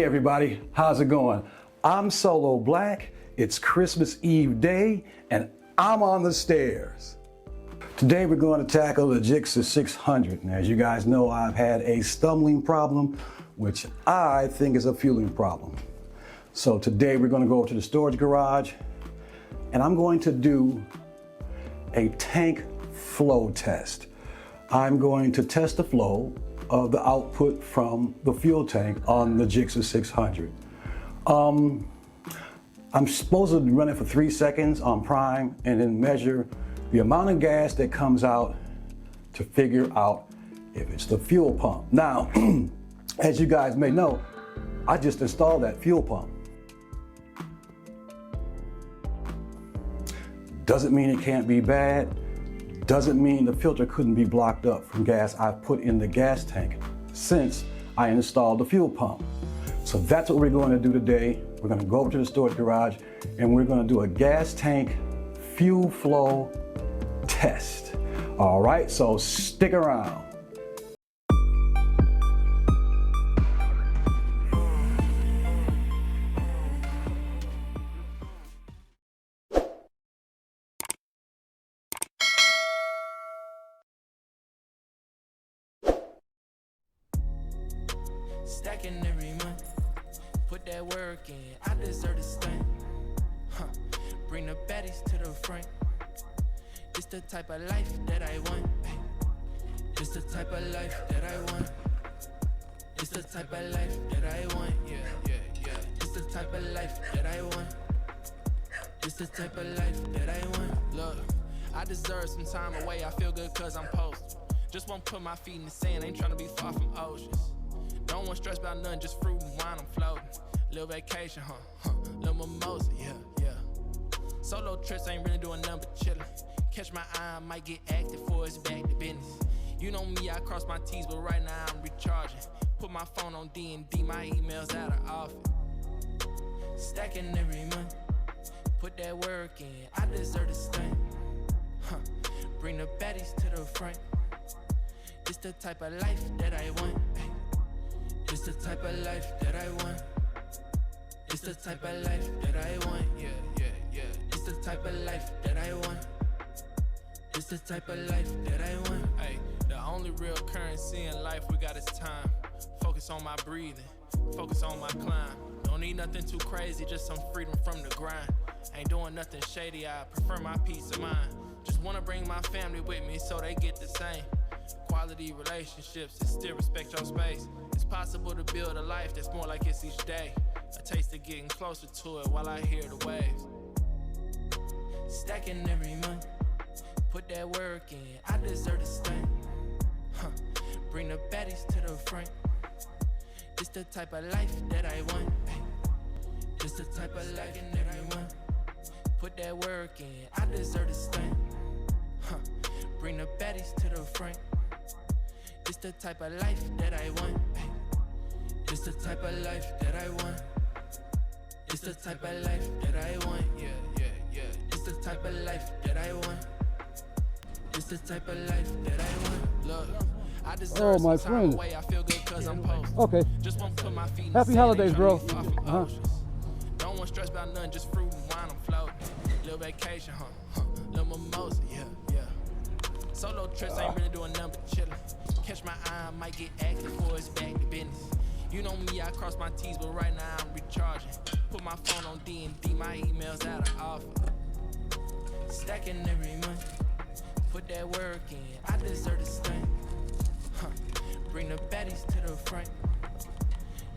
Hey everybody, how's it going? I'm Solo Black, it's Christmas Eve day, and I'm on the stairs. Today we're going to tackle the GSXR600. And as you guys know, I've had a stumbling problem, which I think is a fueling problem. So today we're going to go to the storage garage, and I'm going to do a tank flow test. I'm going to test the flow of the output from the fuel tank on the GSXR600. I'm supposed to run it for 3 seconds on prime and then measure the amount of gas that comes out to figure out if it's the fuel pump. Now, as you guys may know, I just installed that fuel pump. Doesn't mean it can't be bad. Doesn't mean the filter couldn't be blocked up from gas I've put in the gas tank since I installed the fuel pump. So that's what we're going to do today. We're going to go over to the storage garage and we're going to do a gas tank fuel flow test. All right, so stick around. Stacking every month, put that work in, I deserve to stand. Bring the baddies to the front. It's the type of life that I want. It's the type of life that I want. It's the type of life that I want. Yeah. It's the type of life that I want. It's the type of life that I want. Look, I deserve some time away. I feel good cause I'm posted. Just won't put my feet in the sand. Ain't trying to be far from oceans. Don't want stress about nothing, just fruit and wine, I'm floating. Little vacation, little mimosa, yeah. Solo trips ain't really doing nothing but chillin'. Catch my eye, I might get active before it's back to business. You know me, I cross my T's, but right now I'm recharging. Put my phone on D&D, my emails out of office. Stacking every month, put that work in, I deserve to stand. Bring the baddies to the front. It's the type of life that I want. It's the type of life that I want. It's the type of life that I want. Yeah. It's the type of life that I want. It's the type of life that I want. Hey, the only real currency in life we got is time. Focus on my breathing, focus on my climb. Don't need nothing too crazy, just some freedom from the grind. Ain't doing nothing shady, I prefer my peace of mind. Just wanna bring my family with me so they get the same. Quality relationships and still respect your space. It's possible to build a life that's more like it's each day. A taste of getting closer to it while I hear the waves. Stacking every month, put that work in, I deserve to stand. Bring the baddies to the front. It's the type of life that I want. It's the type of life that I want. Put that work in, I deserve to stand. Bring the baddies to the front. It's the type of life that I want. It's the type of life that I want. It's the type of life that I want. Yeah. It's the type of life that I want. It's the type of life that I want. Look, I deserve my some friend. time away. I feel good cause I'm posted. Okay. Just won't put my feet in Happy the sand. holidays, Ain't bro. tryna be far from oceans. Don't want stress about nothing, just fruit and wine, I'm floating. Little vacation, little mimosa, yeah. Solo trips ain't really doing nothing but chillin'. Catch my eye, I might get active before it's back to business. You know me, I cross my T's, but right now I'm recharging. Put my phone on D&D, my emails out of office. Stacking every month, put that work in, I deserve to stand. Bring the baddies to the front.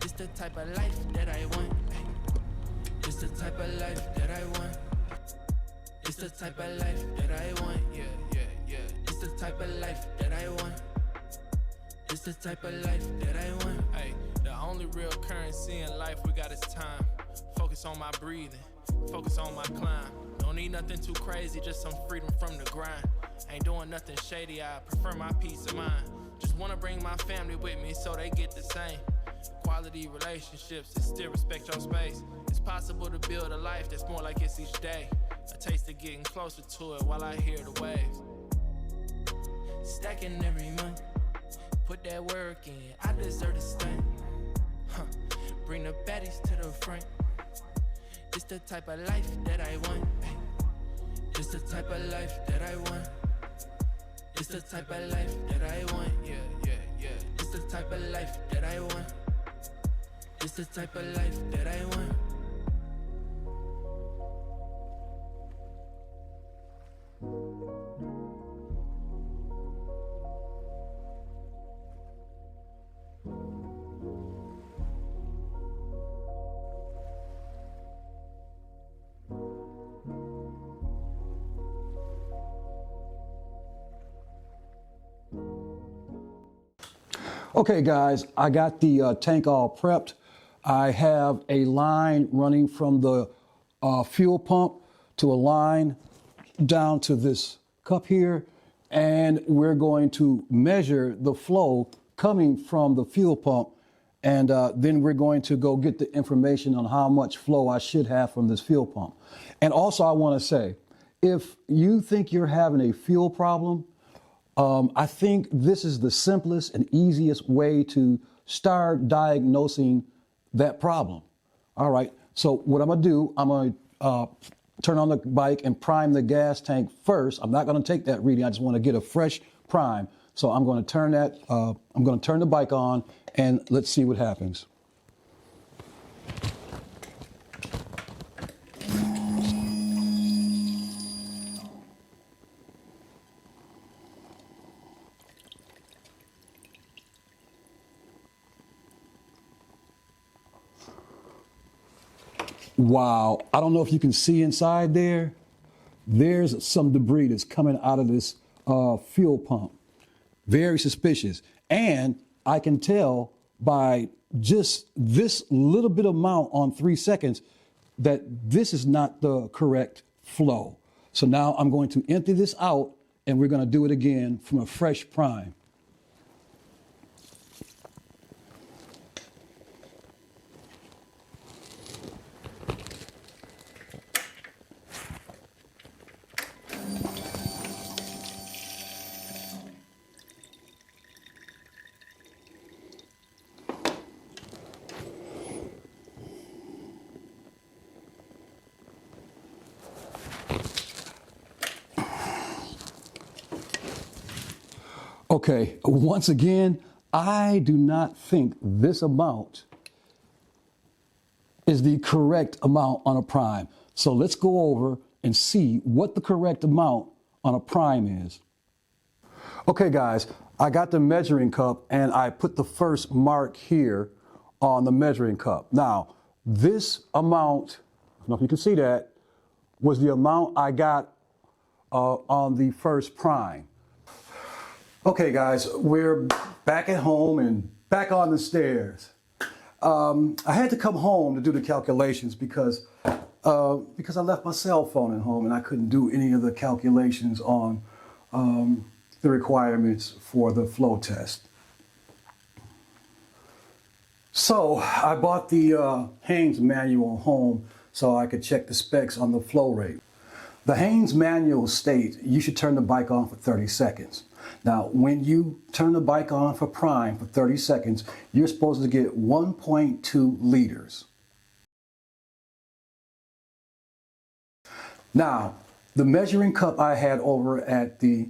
It's the type of life that I want. It's the type of life that I want. It's the type of life that I want. Yeah. It's the type of life that I want. It's the type of life that I want. Hey, the only real currency in life we got is time. Focus on my breathing, focus on my climb. Don't need nothing too crazy, just some freedom from the grind. Ain't doing nothing shady, I prefer my peace of mind. Just wanna bring my family with me so they get the same. Quality relationships and still respect your space. It's possible to build a life that's more like it's each day. A taste of getting closer to it while I hear the waves. Stacking every month, put that work in, I deserve to stand. bring the baddies to the front. It's the type of life that I want. It's the type of life that I want. It's the type of life that I want. Yeah, yeah, yeah. It's the type of life that I want. It's the type of life that I want. Okay guys, I got the tank all prepped. I have a line running from the fuel pump to a line down to this cup here, and we're going to measure the flow coming from the fuel pump, and then we're going to go get the information on how much flow I should have from this fuel pump. And also I want to say, if you think you're having a fuel problem, I think this is the simplest and easiest way to start diagnosing that problem. All right, so what I'm gonna do, I'm gonna turn on the bike and prime the gas tank first. I'm not gonna take that reading, I just wanna get a fresh prime. So I'm gonna turn that, I'm gonna turn the bike on and let's see what happens. Wow, I don't know if you can see inside there. There's some debris that's coming out of this fuel pump. Very suspicious. And I can tell by just this little bit amount on 3 seconds that this is not the correct flow. So now I'm going to empty this out and we're going to do it again from a fresh prime. Okay, once again, I do not think this amount is the correct amount on a prime. So let's go over and see what the correct amount on a prime is. Okay guys, I got the measuring cup and I put the first mark here on the measuring cup. Now, this amount, I don't know if you can see that, was the amount I got on the first prime. Okay guys, we're back at home and back on the stairs. I had to come home to do the calculations because I left my cell phone at home and I couldn't do any of the calculations on the requirements for the flow test. So I bought the Haynes manual home so I could check the specs on the flow rate. The Haynes manual states you should turn the bike on for 30 seconds. Now, when you turn the bike on for prime for 30 seconds, you're supposed to get 1.2 liters. Now, the measuring cup I had over at the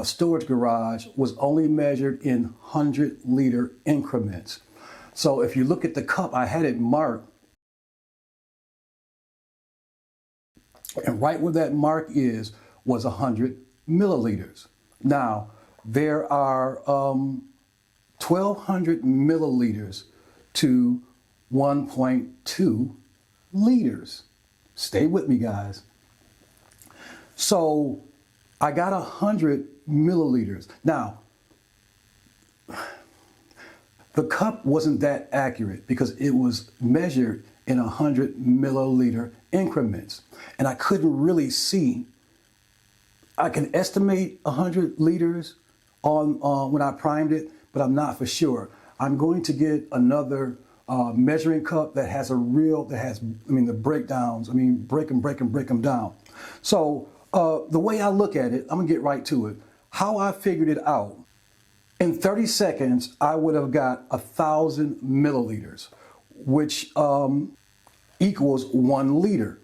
storage garage was only measured in 100-liter increments. So if you look at the cup, I had it marked. And right where that mark is was 100 milliliters. Now, there are 1,200 milliliters to 1.2 liters. Stay with me, guys. So I got 100 milliliters. Now, the cup wasn't that accurate because it was measured in 100 milliliter increments. And I couldn't really see. I can estimate 100 liters on when I primed it, but I'm not for sure. I'm going to get another measuring cup that has the breakdowns. Break them down. So the way I look at it, I'm gonna get right to it. How I figured it out, in 30 seconds, I would have got 1,000 milliliters. which equals 1 liter.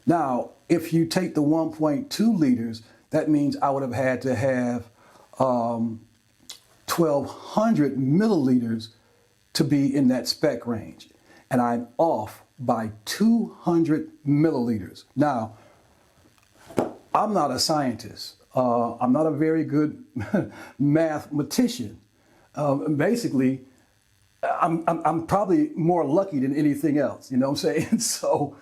Now, if you take the 1.2 liters, that means I would have had to have 1,200 milliliters to be in that spec range. And I'm off by 200 milliliters. Now, I'm not a scientist. I'm not a very good mathematician. Basically, I'm probably more lucky than anything else, you know what I'm saying? So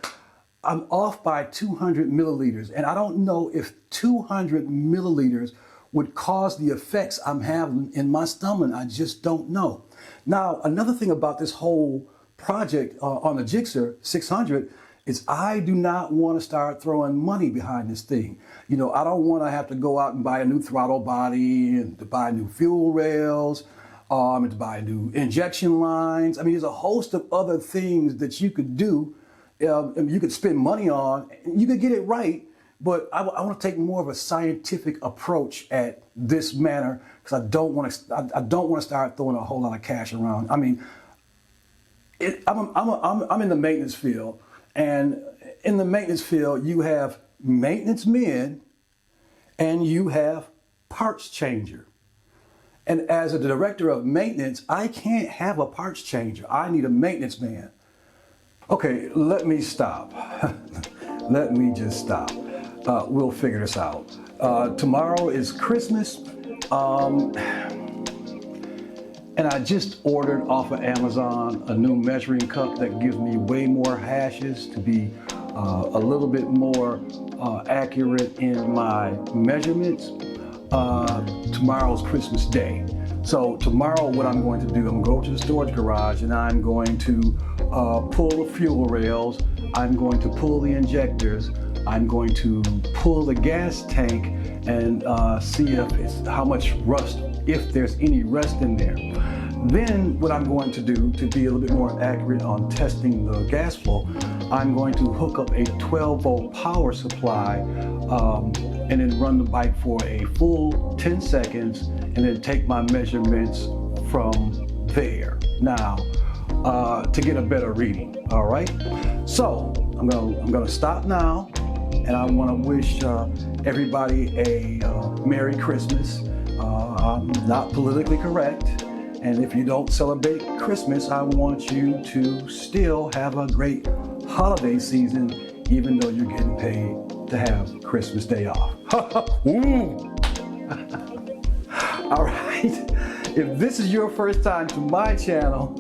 I'm off by 200 milliliters, and I don't know if 200 milliliters would cause the effects I'm having in my stomach. I just don't know. Now, another thing about this whole project on the GSXR 600 is I do not want to start throwing money behind this thing. You know, I don't want to have to go out and buy a new throttle body and to buy new fuel rails, and to buy new injection lines. I mean, there's a host of other things that you could do. You could spend money on. You could get it right, but I want to take more of a scientific approach at this matter because I don't want to start throwing a whole lot of cash around. I mean, I'm in the maintenance field, and in the maintenance field, you have maintenance men and you have parts changer. And as a director of maintenance, I can't have a parts changer. I need a maintenance man. Okay, let me stop. Let me just stop. We'll figure this out. Tomorrow is Christmas. And I just ordered off of Amazon a new measuring cup that gives me way more hashes to be a little bit more accurate in my measurements. Tomorrow's Christmas Day. So tomorrow what I'm going to do, I'm going to go to the storage garage and I'm going to pull the fuel rails, I'm going to pull the injectors, I'm going to pull the gas tank and see if how much rust, if there's any rust in there. Then what I'm going to do to be a little bit more accurate on testing the gas flow, I'm going to hook up a 12-volt power supply and then run the bike for a full 10 seconds and then take my measurements from there. Now, to get a better reading, all right? So I'm gonna stop now, and I wanna wish everybody a Merry Christmas. I'm not politically correct, and if you don't celebrate Christmas, I want you to still have a great holiday season, even though you're getting paid to have Christmas Day off. All right, if this is your first time to my channel,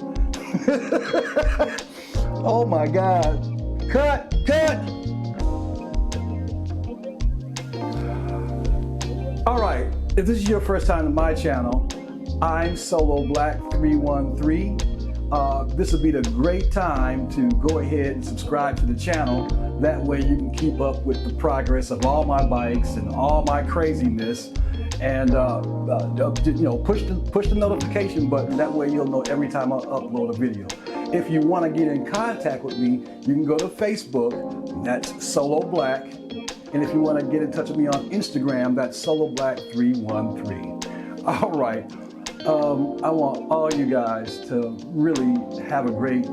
oh my God, cut. All right, if this is your first time to my channel, I'm Solo Black 313. This will be the great time to go ahead and subscribe to the channel. That way you can keep up with the progress of all my bikes and all my craziness. And you know, push the notification button. That way you'll know every time I upload a video. If you want to get in contact with me, you can go to Facebook. That's Solo Black. And if you want to get in touch with me on Instagram, that's Solo Black 313. All right. I want all you guys to really have a great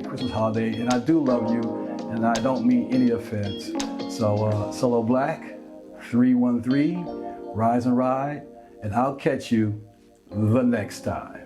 Christmas holiday, and I do love you, and I don't mean any offense. So Solo Black 313, rise and ride, and I'll catch you the next time.